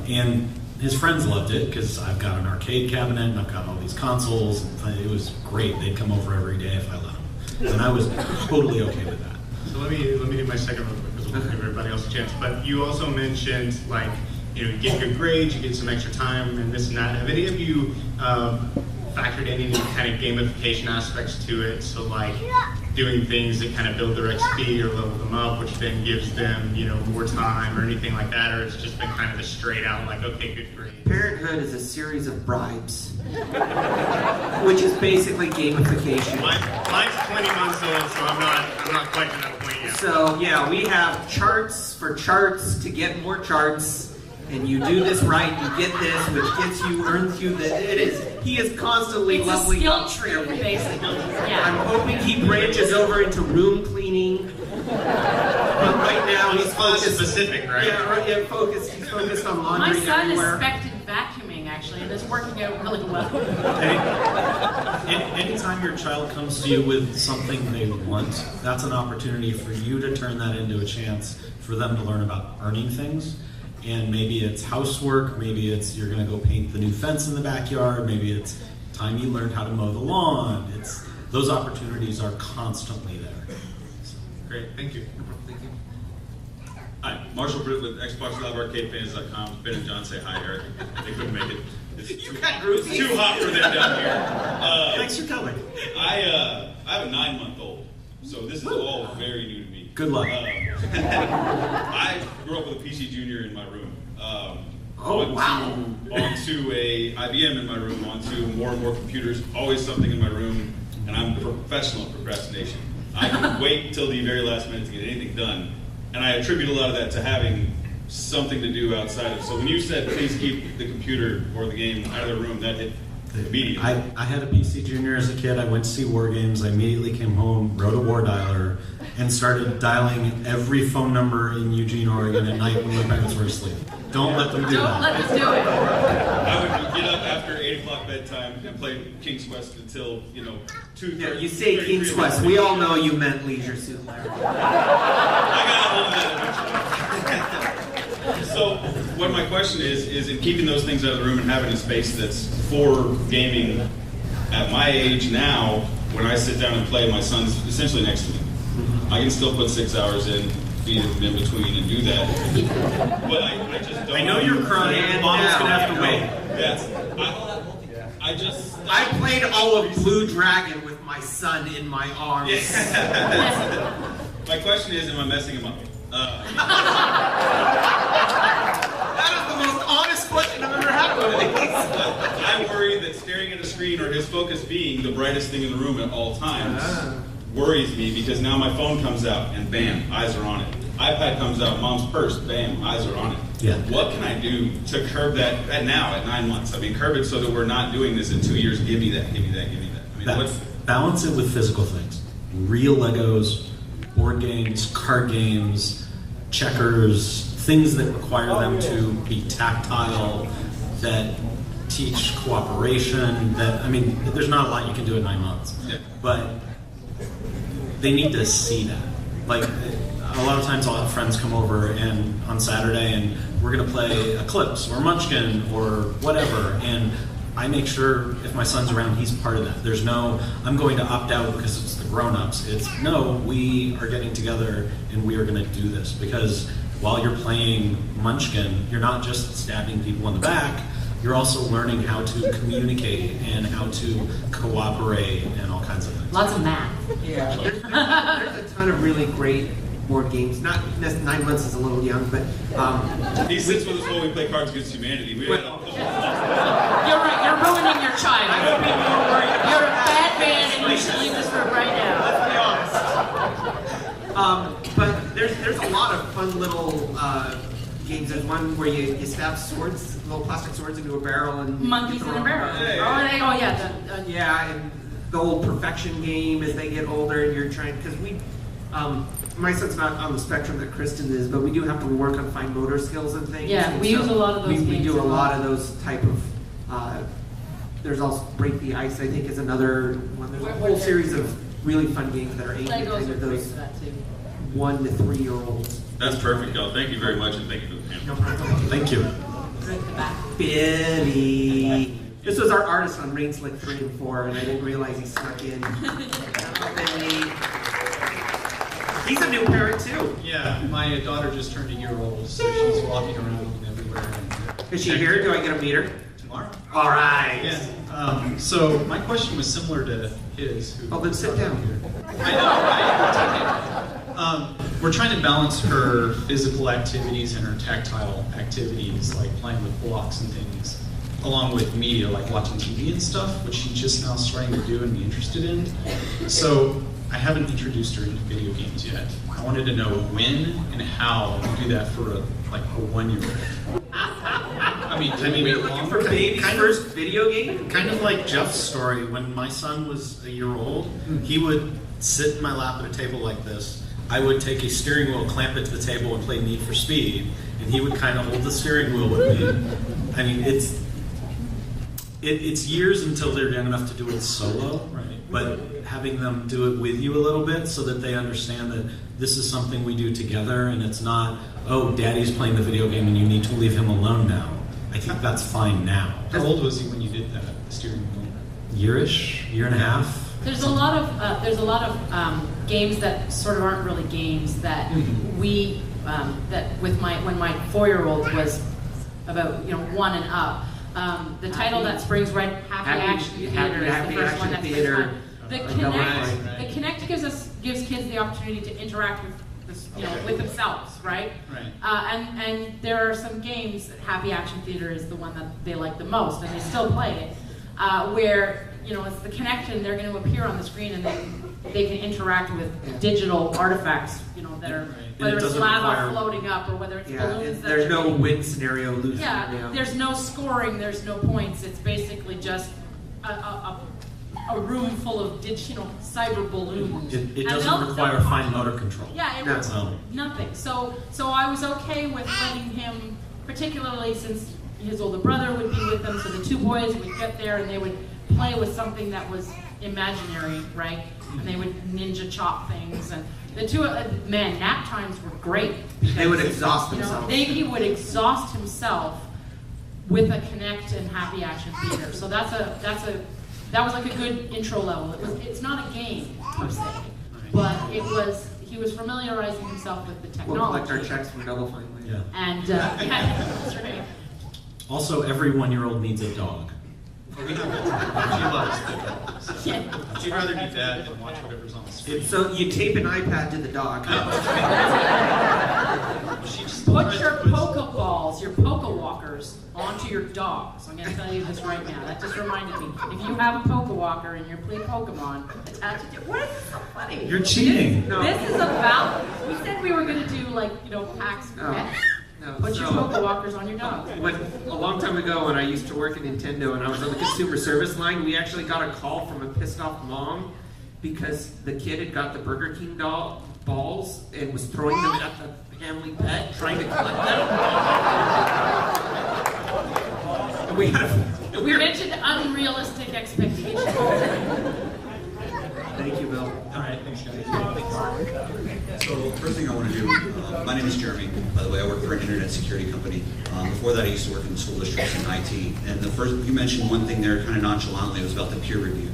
S4: And his friends loved it because I've got an arcade cabinet and I've got all these consoles. And it was great. They'd come over every day if I let them. And I was totally okay with that.
S13: So let me do my second real quick because we'll give everybody else a chance. But you also mentioned, like, you get good grades, you get some extra time, and this and that. Have any of you factored in any kind of gamification aspects to it? So, like, doing things that kind of build their XP or level them up, which then gives them, more time or anything like that, or it's just been kind of a straight out, like, okay, good grade.
S3: Parenthood is a series of bribes, which is basically gamification.
S13: Mine's 20 months old, so I'm not quite to that point yet.
S3: So yeah, we have charts for charts to get more charts. And you do this right, you get this, which gets you, earns you the, he is constantly leveling up.
S2: It's a skill tree, basically. Yeah.
S3: I'm hoping he branches over into room cleaning. But right now he's focused.
S13: Specific, right?
S3: Yeah, he's focused on laundry
S2: My son
S3: everywhere.
S2: inspected vacuuming, actually, and it's working out really well.
S4: Anytime your child comes to you with something they want, that's an opportunity for you to turn that into a chance for them to learn about earning things. And maybe it's housework, maybe it's you're going to go paint the new fence in the backyard, maybe it's time you learned how to mow the lawn. Those opportunities are constantly there. So.
S13: Great, thank you.
S3: Thank you.
S14: Hi, Marshall Britt with XboxLiveArcadeFans.com. Ben and John say hi, Eric. They couldn't make it. It's too hot for them down here.
S4: Thanks for coming.
S14: I have a 9-month-old, so this is all very new to me.
S4: Good luck.
S14: I grew up with a PC Junior in my room. Onto a IBM in my room, onto more and more computers, always something in my room, and I'm professional at procrastination. I can wait till the very last minute to get anything done, and I attribute a lot of that to having something to do outside of. So when you said please keep the computer or the game out of the room, that hit immediately.
S4: I had a PC Junior as a kid. I went to see War Games. I immediately came home, wrote a war dialer, and started dialing every phone number in Eugene, Oregon at night when my parents were asleep. Don't let them do that.
S2: Don't let us do it.
S14: I would get up after 8 o'clock bedtime and play King's Quest until, 2:30.
S3: Yeah, you say King's Quest. We all know you meant Leisure Suit Larry.
S14: I got a hold of that eventually. So, what my question is in keeping those things out of the room and having a space that's for gaming at my age now, when I sit down and play, my son's essentially next to me. I can still put 6 hours in, feed him in between, and do that. But I just don't.
S4: I know you're crying. Mom's going to have to wait.
S14: Yes.
S3: I played all of Blue Dragon with my son in my arms.
S14: Yeah. My question is, am I messing him up?
S3: That is the most honest question I've ever had with
S14: I worry that staring at a screen or his focus being the brightest thing in the room at all times worries me, because now my phone comes out and bam, eyes are on it. iPad comes out, mom's purse, bam, eyes are on it.
S4: Yeah.
S14: What can I do to curb that now at 9 months? I mean, curb it so that we're not doing this in 2 years. Give me that, give me that, give me that. I mean,
S4: balance it with physical things. Real Legos, board games, card games, checkers, things that require them to be tactile, that teach cooperation, there's not a lot you can do at 9 months.
S14: Yeah.
S4: But they need to see that. Like, a lot of times I'll have friends come over and on Saturday and we're going to play Eclipse or Munchkin or whatever, and I make sure if my son's around, he's part of that. There's no, I'm going to opt out because it's the grown-ups. It's, no, we are getting together and we are going to do this, because while you're playing Munchkin, you're not just stabbing people in the back, you're also learning how to communicate and how to cooperate and all kinds of things.
S2: Lots of math.
S3: Yeah, there's a ton of really great board games. Not 9 months is a little young, but
S14: he sits with us while we play Cards Against Humanity.
S2: You're right. You're ruining your child. You're a bad man, and you should leave this room right now.
S3: Let's be honest. But there's a lot of fun little games. There's one where you stab swords, little plastic swords into a barrel and
S2: monkeys in a barrel.
S3: Yeah, and the old perfection game as they get older, and you're trying because my son's not on the spectrum that Kristin is, but we do have to work on fine motor skills and things.
S2: Yeah,
S3: and
S2: we use a lot of those games.
S3: We do a lot of those type of. There's also Break the Ice, I think, is another one. There's a whole series of really fun games that are aimed at kind of those 1 to 3 year olds.
S14: That's perfect, y'all. Thank you very much, and thank you for the panel.
S3: No problem.
S4: Thank you.
S3: Billy. This was our artist on Rain Slick 3 and 4, and I didn't realize he snuck in. Billy. He's a new parent too.
S15: Yeah, my daughter just turned a year old, so she's walking around everywhere.
S3: Is she here? Do I get to meet her?
S15: Tomorrow.
S3: All right.
S15: Yeah. So my question was similar to his.
S3: Oh, then sit down.
S15: I know. We're trying to balance her physical activities and her tactile activities, like playing with blocks and things, along with media, like watching TV and stuff, which she's just now starting to do and be interested in. So I haven't introduced her into video games yet. I wanted to know when and how you do that for a 1-year-old. I mean,
S3: you're looking for baby's first video game?
S4: Kind of like Jeff's story. When my son was a year old, he would sit in my lap at a table like this. I would take a steering wheel, clamp it to the table, and play Need for Speed, and he would kind of hold the steering wheel with me. I mean, it's years until they're young enough to do it solo, right? But having them do it with you a little bit so that they understand that this is something we do together, and it's not, oh, Daddy's playing the video game and you need to leave him alone now. I think that's fine now.
S15: How old was he when you did that, the steering wheel?
S4: Year-ish, year and a half.
S2: There's a lot of games that sort of aren't really games that we that with when my 4-year-old was about 1 and up. The title that springs right, Happy Action Theater is the first one that's fun. The Connect gives kids the opportunity to interact with with themselves, right?
S15: Right.
S2: And there are some games. Happy Action Theater is the one that they like the most, and they still play it. Where it's the connection. They're going to appear on the screen, and they can interact with digital artifacts. That are whether it's lava floating up or whether it's balloons.
S3: There's no win scenario, lose
S2: scenario. There's no scoring. There's no points. It's basically just a room full of cyber balloons.
S4: It doesn't require fine motor control.
S2: Yeah, it was nothing. So I was okay with letting him, particularly since his older brother would be with them, so the 2 boys would get there and they would play with something that was imaginary, right? And they would ninja chop things. And the 2 nap times were great.
S3: They would exhaust themselves.
S2: He would exhaust himself with a Connect and Happy Action Theater. So that was like a good intro level. It's not a game per se, but he was familiarizing himself with the technology.
S3: We'll collect our checks from Double Fine later.
S4: Yeah.
S2: And that's right.
S4: Also, every 1-year-old needs a dog.
S15: She loves the dog. So.
S2: Yeah.
S15: She'd rather do that than watch whatever's on the screen.
S3: So you tape an iPad to the dog.
S2: Put your Pokeballs, your Pokewalkers, onto your dogs. I'm going to tell you this right now. That just reminded me. If you have a Pokewalker and you're playing Pokemon, attach it to... What is so funny?
S4: You're cheating.
S2: This is about... We said we were going to do, PAX pets. Put your Pokewalkers on your dog.
S3: A long time ago when I used to work at Nintendo and I was on the consumer service line, we actually got a call from a pissed off mom because the kid had got the Burger King balls and was throwing them at the family pet, trying to collect them.
S2: We mentioned unrealistic expectations.
S3: Thank you, Bill.
S15: All right, thanks, guys.
S16: So, first thing I want to do, my name is Jeremy. By the way, I work for an internet security company. Before that, I used to work in the school districts in IT. And you mentioned one thing there kind of nonchalantly, it was about the peer review.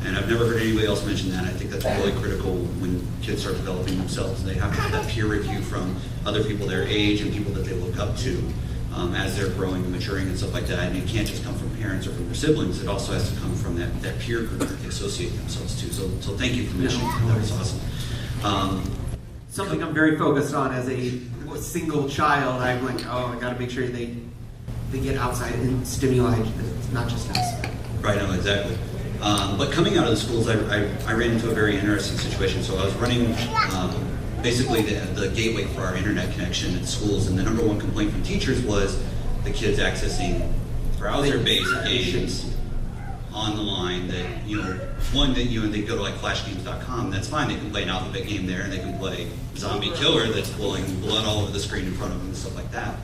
S16: And I've never heard anybody else mention that. I think that's really critical when kids start developing themselves. They have to have that peer review from other people their age and people that they look up to as they're growing and maturing and stuff like that. And it can't just come from parents or from their siblings. It also has to come from that peer group that they associate themselves to. So thank you for mentioning that. That was awesome.
S3: Something I'm very focused on as a single child. I'm like, oh, I got to make sure they get outside and stimuli. It's not just us.
S16: Right, no, exactly. But coming out of the schools, I ran into a very interesting situation. So I was running basically the gateway for our internet connection at schools, and the number one complaint from teachers was the kids accessing browser-based games on the line that, they go to like flashgames.com, that's fine, they can play an alphabet game there, and they can play Zombie Killer that's blowing blood all over the screen in front of them and stuff like that.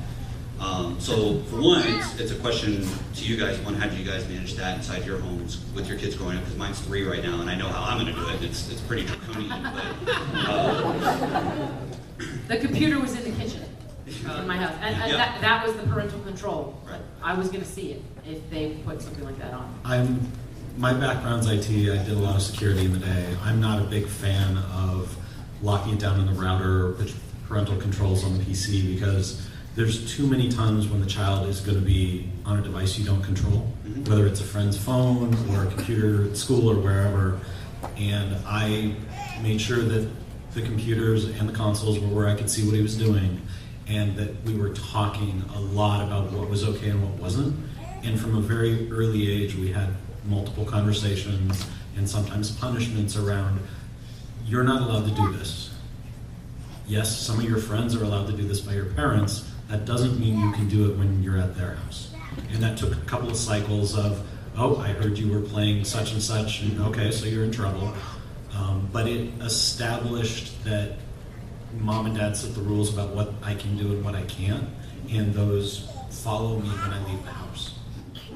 S16: So for one, it's a question to you guys. One, how do you guys manage that inside your homes with your kids growing up? Because mine's 3 right now, and I know how I'm going to do it. It's pretty draconian.
S2: The computer was in the kitchen in my house, and that was the parental control.
S16: Right.
S2: I was going to see it if they put something like that on.
S4: My background's IT. I did a lot of security in the day. I'm not a big fan of locking it down in the router or parental controls on the PC because there's too many times when the child is going to be on a device you don't control, whether it's a friend's phone or a computer at school or wherever. And I made sure that the computers and the consoles were where I could see what he was doing, and that we were talking a lot about what was okay and what wasn't. And from a very early age, we had multiple conversations and sometimes punishments around, you're not allowed to do this. Yes, some of your friends are allowed to do this by your parents. That doesn't mean you can do it when you're at their house. And that took a couple of cycles of, oh, I heard you were playing such and such, and okay, so you're in trouble. But it established that mom and dad set the rules about what I can do and what I can't, and those follow me when I leave the house.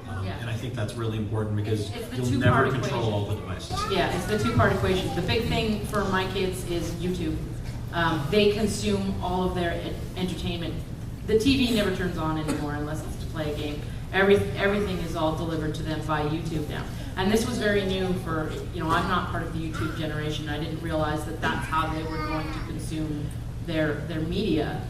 S4: And I think that's really important because you'll never control all the devices.
S2: Yeah, it's the two-part equation. The big thing for my kids is YouTube. They consume all of their entertainment. The TV never turns on anymore unless it's to play a game. Everything is all delivered to them by YouTube now. And this was very new for, I'm not part of the YouTube generation. I didn't realize that that's how they were going to consume their media.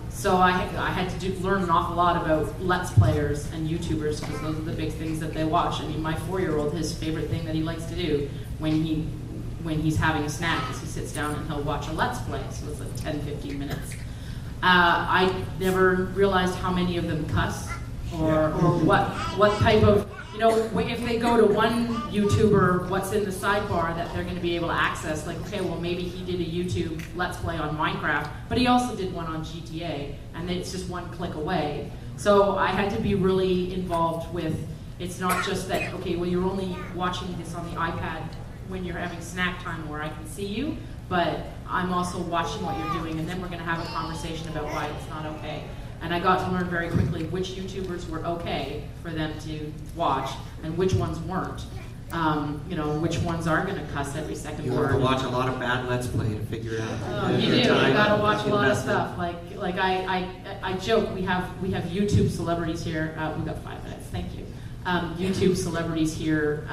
S2: So I had to learn an awful lot about Let's Players and YouTubers because those are the big things that they watch. I mean, my 4-year-old, his favorite thing that he likes to do when he's having a snack is he sits down and he'll watch a Let's Play. So it's like 10, 15 minutes. I never realized how many of them cuss or what type of, if they go to one YouTuber, what's in the sidebar that they're going to be able to access. Like, okay, well, maybe he did a YouTube Let's Play on Minecraft, but he also did one on GTA, and it's just one click away. So I had to be really involved with, it's not just that, okay, well, you're only watching this on the iPad when you're having snack time where I can see you, but I'm also watching what you're doing, and then we're going to have a conversation about why it's not okay. And I got to learn very quickly which YouTubers were okay for them to watch and which ones weren't. Which ones are going to cuss every second
S3: You
S2: word.
S3: have to watch a lot of bad Let's Play to figure it out.
S2: You do. You got to watch a lot of stuff. Like I joke. We have YouTube celebrities here. We've got 5 minutes. Thank you. YouTube celebrities here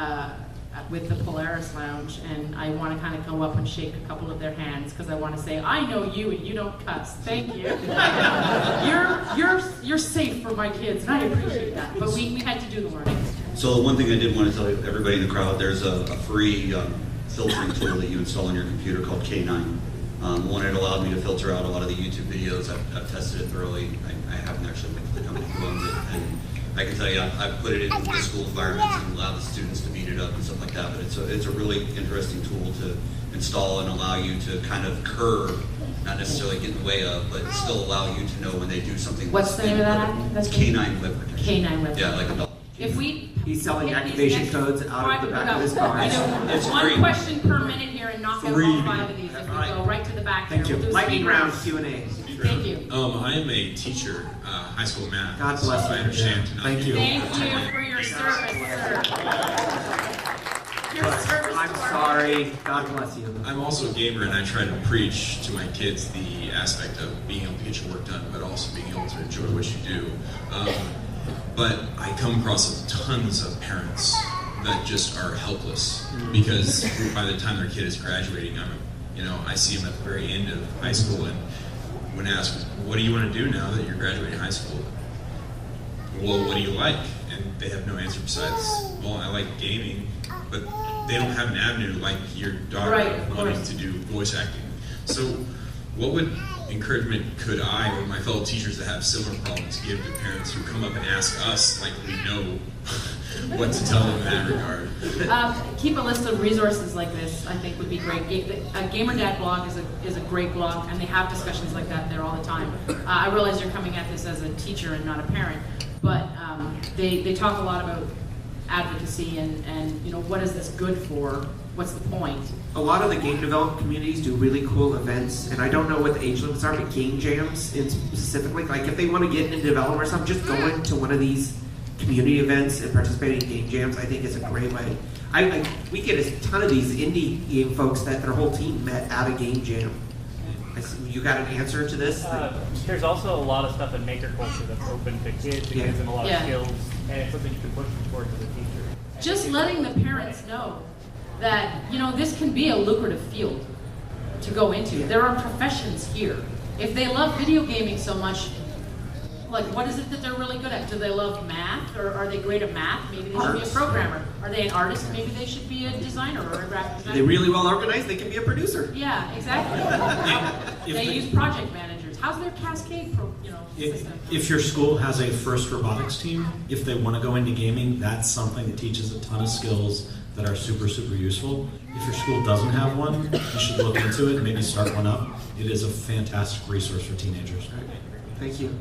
S2: with the Polaris Lounge, and I want to kind of go up and shake a couple of their hands because I want to say, I know you and you don't cuss. Thank you. You're safe for my kids, and I appreciate that. But we had to do the learning.
S16: So one thing I did want to tell everybody in the crowd, there's a free filtering tool that you install on your computer called K9. One, it allowed me to filter out a lot of the YouTube videos. I've tested it thoroughly. I haven't actually looked at the company who owns it. And I can tell you, I've put it in the school environments and allowed the students to beat it up and stuff like that. But it's a really interesting tool to install and allow you to kind of curb, not necessarily get in the way of, but still allow you to know when they do something.
S2: What's the name of that? That's
S16: K9 Web Protection.
S2: K9 Web Protection.
S16: Yeah, like a dog.
S3: He's selling activation codes out of the back of his car.
S16: It's
S2: one
S16: free.
S2: question per minute here and knock out all 5 of these. If we go right to the back
S3: Thank
S2: there.
S3: you.
S2: We'll do
S3: Lightning
S2: speed
S3: round
S2: rounds.
S3: Q&A.
S2: Thank you.
S17: I am a teacher, high school math.
S3: God bless
S17: so
S3: you.
S17: I understand tonight.
S3: Thank you.
S2: Thank you for your service, sir. Your service.
S3: I'm sorry. God bless you.
S17: I'm also a gamer, and I try to preach to my kids the aspect of being able to get your work done, but also being able to enjoy what you do. But I come across tons of parents that just are helpless because by the time their kid is graduating, I see them at the very end of high school, and when asked, what do you want to do now that you're graduating high school? Well, what do you like? And they have no answer besides, well, I like gaming, but they don't have an avenue like your daughter wanting to do voice acting. So what encouragement could I or my fellow teachers that have similar problems give to parents who come up and ask us like we know what to tell them in that regard?
S2: Keep a list of resources like this, I think would be great. A Gamer Dad blog is a great blog, and they have discussions like that there all the time. I realize you're coming at this as a teacher and not a parent, but they talk a lot about advocacy and what is this good for? What's the point?
S3: A lot of the game development communities do really cool events, and I don't know what the age limits are, but game jams specifically, like if they want to get into development or something, just going to one of these community events and participating in game jams, I think is a great way. We get a ton of these indie game folks that their whole team met at a game jam. You got an answer to this?
S18: There's also a lot of stuff in maker culture that's open to kids. It gives them a lot of skills, and it's something you can push them towards as a teacher.
S2: Just letting the parents know that, this can be a lucrative field to go into. There are professions here. If they love video gaming so much, like what is it that they're really good at? Do they love math, or are they great at math? Maybe they should be a programmer. Are they an artist? Maybe they should be a designer or a graphic designer.
S3: They're really well organized, they can be a producer.
S2: Yeah, exactly. They use project managers. How's their cascade system?
S4: If your school has a FIRST robotics team, if they want to go into gaming, that's something that teaches a ton of skills that are super, super useful. If your school doesn't have one, you should look into it and maybe start one up. It is a fantastic resource for teenagers.
S3: Thank you.